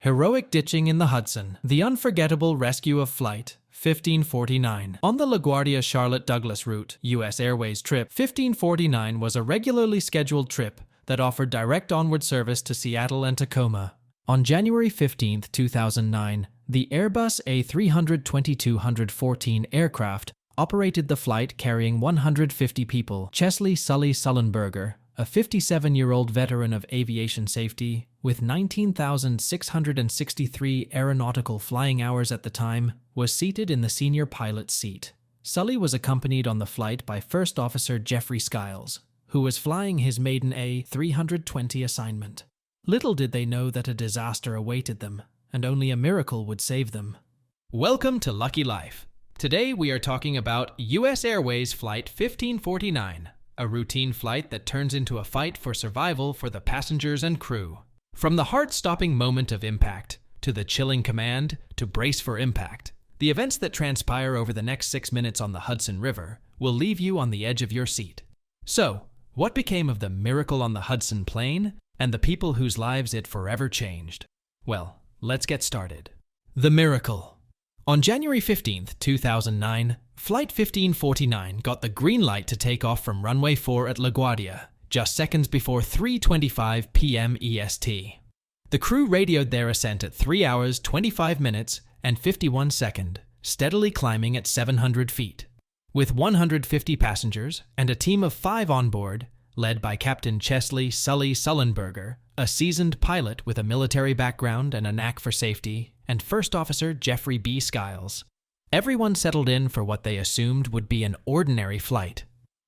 Heroic ditching in the Hudson. The unforgettable rescue of Flight 1549. On the LaGuardia Charlotte Douglas route, US Airways trip 1549 was a regularly scheduled trip that offered direct onward service to Seattle and Tacoma. On January 15, 2009, the Airbus A320-214 aircraft operated the flight carrying 150 people. Captain Sully Sullenberger, a 57-year-old veteran of aviation safety, with 19,663 aeronautical flying hours at the time, was seated in the senior pilot's seat. Sully was accompanied on the flight by First Officer Jeffrey Skiles, who was flying his maiden A320 assignment. Little did they know that a disaster awaited them, and only a miracle would save them. Welcome to Lucky Life. Today we are talking about US Airways Flight 1549, a routine flight that turns into a fight for survival for the passengers and crew. From the heart-stopping moment of impact, to the chilling command to brace for impact, the events that transpire over the next 6 minutes on the Hudson River will leave you on the edge of your seat. So, what became of the miracle on the Hudson Plain and the people whose lives it forever changed? Well, let's get started. The miracle. On January 15, 2009, Flight 1549 got the green light to take off from runway 4 at LaGuardia, just seconds before 3:25 p.m. EST. The crew radioed their ascent at 3 hours, 25 minutes, and 51 seconds, steadily climbing at 700 feet. With 150 passengers and a team of 5 on board, led by Captain Sully Sullenberger, a seasoned pilot with a military background and a knack for safety, and First Officer Jeffrey B. Skiles, everyone settled in for what they assumed would be an ordinary flight.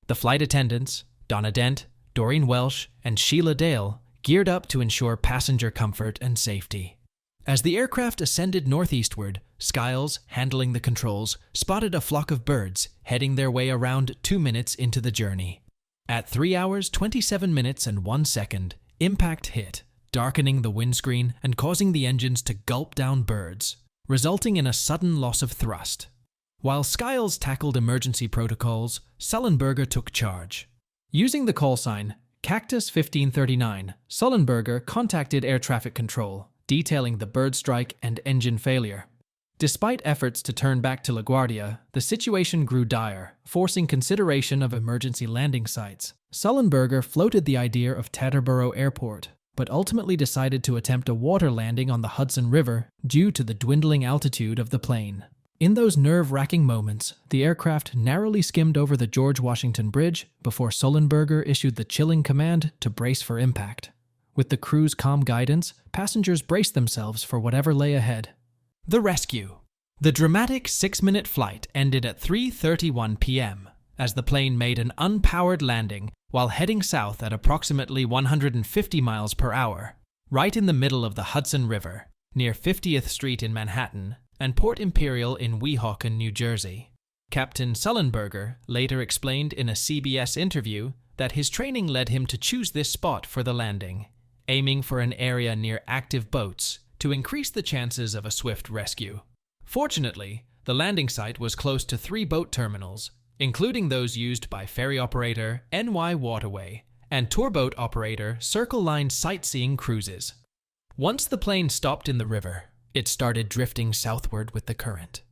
The flight attendants, Donna Dent, Doreen Welsh, and Sheila Dale, geared up to ensure passenger comfort and safety. As the aircraft ascended northeastward, Skiles, handling the controls, spotted a flock of birds heading their way around 2 minutes into the journey. At 3 hours, 27 minutes and 1 second, impact hit, darkening the windscreen and causing the engines to gulp down birds, resulting in a sudden loss of thrust. While Skiles tackled emergency protocols, Sullenberger took charge. Using the call sign Cactus 1539, Sullenberger contacted air traffic control, detailing the bird strike and engine failure. Despite efforts to turn back to LaGuardia, the situation grew dire, forcing consideration of emergency landing sites. Sullenberger floated the idea of Teterboro Airport, but ultimately decided to attempt a water landing on the Hudson River due to the dwindling altitude of the plane. In those nerve-wracking moments, the aircraft narrowly skimmed over the George Washington Bridge before Sullenberger issued the chilling command to brace for impact. With the crew's calm guidance, passengers braced themselves for whatever lay ahead. The rescue. The dramatic 6-minute flight ended at 3:31 p.m. as the plane made an unpowered landing while heading south at approximately 150 miles per hour, right in the middle of the Hudson River, near 50th Street in Manhattan and Port Imperial in Weehawken, New Jersey. Captain Sullenberger later explained in a CBS interview that his training led him to choose this spot for the landing, aiming for an area near active boats to increase the chances of a swift rescue. Fortunately, the landing site was close to 3 boat terminals, including those used by ferry operator NY Waterway and tour boat operator Circle Line Sightseeing Cruises. Once the plane stopped in the river, it started drifting southward with the current.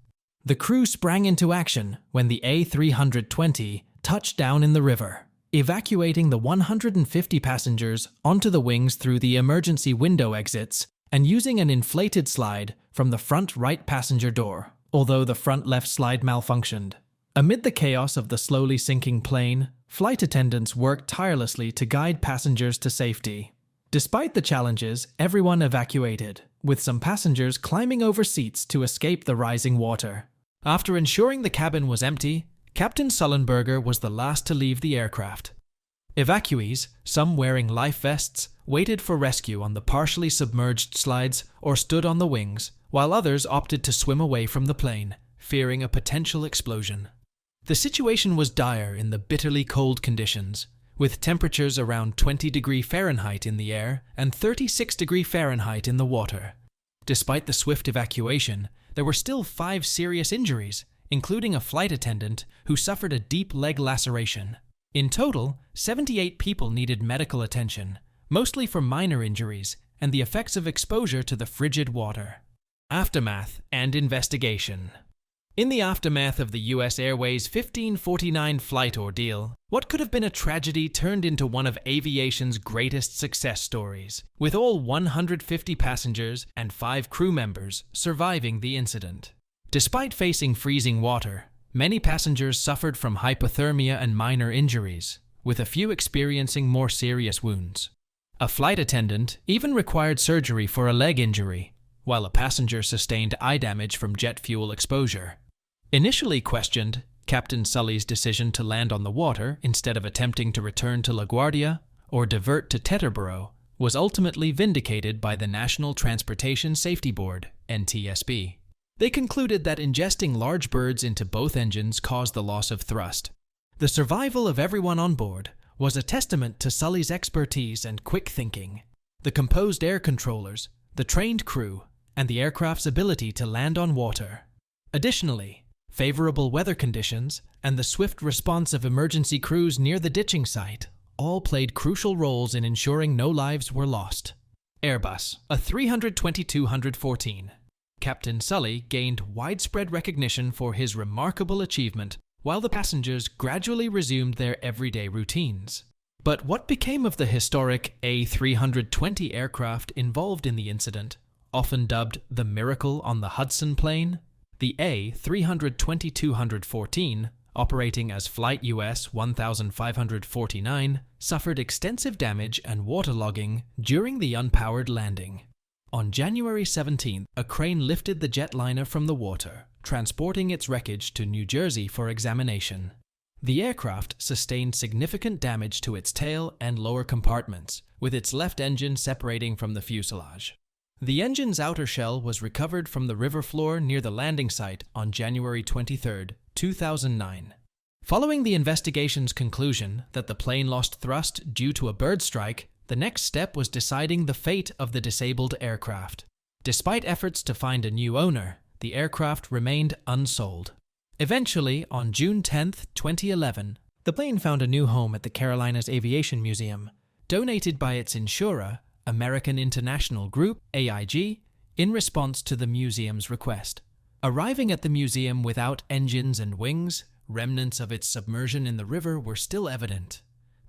The crew sprang into action when the A320 touched down in the river, evacuating the 150 passengers onto the wings through the emergency window exits and using an inflated slide from the front right passenger door, although the front left slide malfunctioned. Amid the chaos of the slowly sinking plane, flight attendants worked tirelessly to guide passengers to safety. Despite the challenges, everyone evacuated, with some passengers climbing over seats to escape the rising water. After ensuring the cabin was empty, Captain Sullenberger was the last to leave the aircraft. Evacuees, some wearing life vests, waited for rescue on the partially submerged slides or stood on the wings, while others opted to swim away from the plane, fearing a potential explosion. The situation was dire in the bitterly cold conditions, with temperatures around 20° Fahrenheit in the air and 36° Fahrenheit in the water. Despite the swift evacuation, there were still 5 serious injuries, including a flight attendant who suffered a deep leg laceration. In total, 78 people needed medical attention, mostly for minor injuries, and the effects of exposure to the frigid water. Aftermath and investigation. In the aftermath of the US Airways 1549 flight ordeal, what could have been a tragedy turned into one of aviation's greatest success stories, with all 150 passengers and 5 crew members surviving the incident. Despite facing freezing water, many passengers suffered from hypothermia and minor injuries, with a few experiencing more serious wounds. A flight attendant even required surgery for a leg injury, while a passenger sustained eye damage from jet fuel exposure. Initially questioned, Captain Sully's decision to land on the water instead of attempting to return to LaGuardia or divert to Teterboro was ultimately vindicated by the National Transportation Safety Board, NTSB. They concluded that ingesting large birds into both engines caused the loss of thrust. The survival of everyone on board was a testament to Sully's expertise and quick thinking, the composed air controllers, the trained crew, and the aircraft's ability to land on water. Additionally, favorable weather conditions and the swift response of emergency crews near the ditching site all played crucial roles in ensuring no lives were lost. Airbus, a 320-214. Captain Sully gained widespread recognition for his remarkable achievement, while the passengers gradually resumed their everyday routines. But what became of the historic A320 aircraft involved in the incident, often dubbed the Miracle on the Hudson Plain? The A320-214, operating as Flight US 1549, suffered extensive damage and waterlogging during the unpowered landing. On January 17th, a crane lifted the jetliner from the water, transporting its wreckage to New Jersey for examination. The aircraft sustained significant damage to its tail and lower compartments, with its left engine separating from the fuselage. The engine's outer shell was recovered from the river floor near the landing site on January 23, 2009. Following the investigation's conclusion that the plane lost thrust due to a bird strike, the next step was deciding the fate of the disabled aircraft. Despite efforts to find a new owner, the aircraft remained unsold. Eventually, on June 10, 2011, the plane found a new home at the Carolinas Aviation Museum, donated by its insurer, American International Group, AIG, in response to the museum's request. Arriving at the museum without engines and wings, remnants of its submersion in the river were still evident.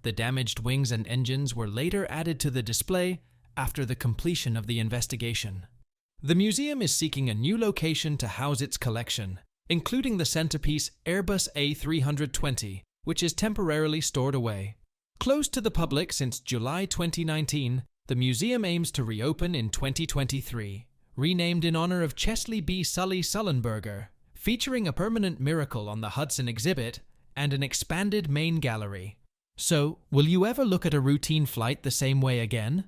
The damaged wings and engines were later added to the display after the completion of the investigation. The museum is seeking a new location to house its collection, including the centerpiece Airbus A320, which is temporarily stored away. Closed to the public since July 2019, the museum aims to reopen in 2023, renamed in honor of Chesley B. Sully Sullenberger, featuring a permanent Miracle on the Hudson exhibit and an expanded main gallery. So, will you ever look at a routine flight the same way again?